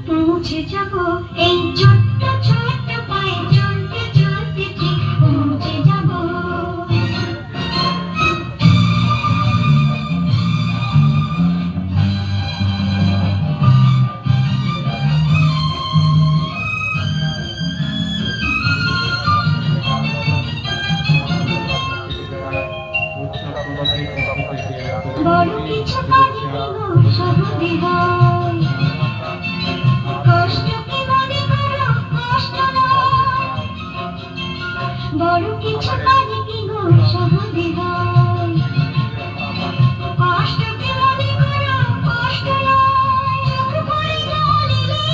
পৌঁছে যাব এই ছোট্ট ছোট্ট পায়ে চলতে চলতে ঠিক পৌঁছে যাব। বড় কিছু কাজে সহজে হয়, বড় কিছু কাজে কি গো সহজে হয়, কষ্টকে মনে করো কষ্ট নয়। চোখ ভরে জল এলে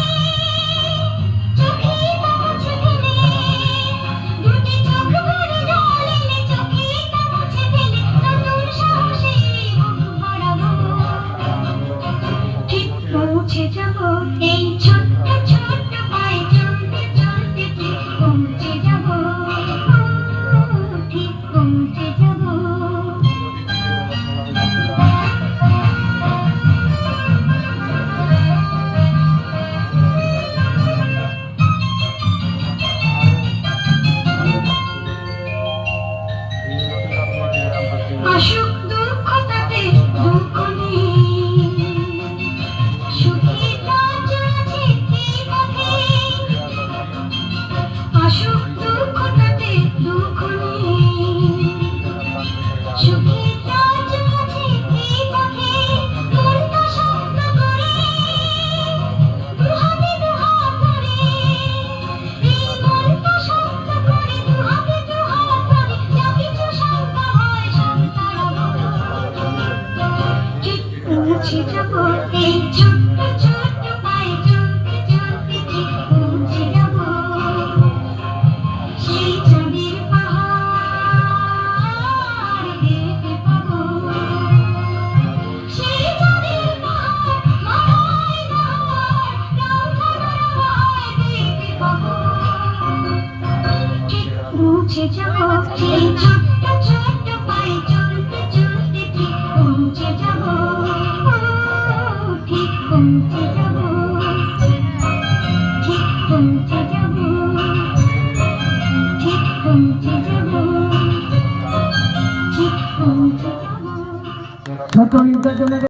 চোখে তা মুছে ফেলে, দুটি চোখ ভরে জল এলে চোখে তা মুছে ফেলে, নতুন সাহসে বুক ভরাবো, ঠিক পৌঁছে যাব এই ছোট্ট ছোট্ট পায়ে চলতে চলতে ঠিক পৌঁছে যাব। আসুক দুঃখ তাতে দুঃখ নেই, সুখী কাজ আছে এই পথে। আসুক দুঃখ তাতে দুঃখ নেই, সুখী কাজ আছে এই পথে। মনটা শব্দ করে দুহাতে দুহাত ধরে, এই মনটা শব্দ করে দুহাতে দুহাত ধরে, যা কিছু শঙ্কা হয় সব পৌঁছে যাব এই ছোট্ট ছোট্ট পায়ে চলতে চলতে ঠিক পৌঁছে যাব। সেই চাঁদের পাহাড় দেখতে পাবো, সেই চাঁদের পাহাড় মাথায় বাহার রাউধার দেখতে পাবো, ঠিক পৌঁছে যাব সেই ছোট্ট ছোট্ট পায়ে চলতে চলতে ঠিক পৌঁছে যাব, ঠিক পৌঁছে যাব, ঠিক পৌঁছে যাব, ঠিক পৌঁছে যাব, ঠিক পৌঁছে যাব। ছোট ইন্দ্রজনের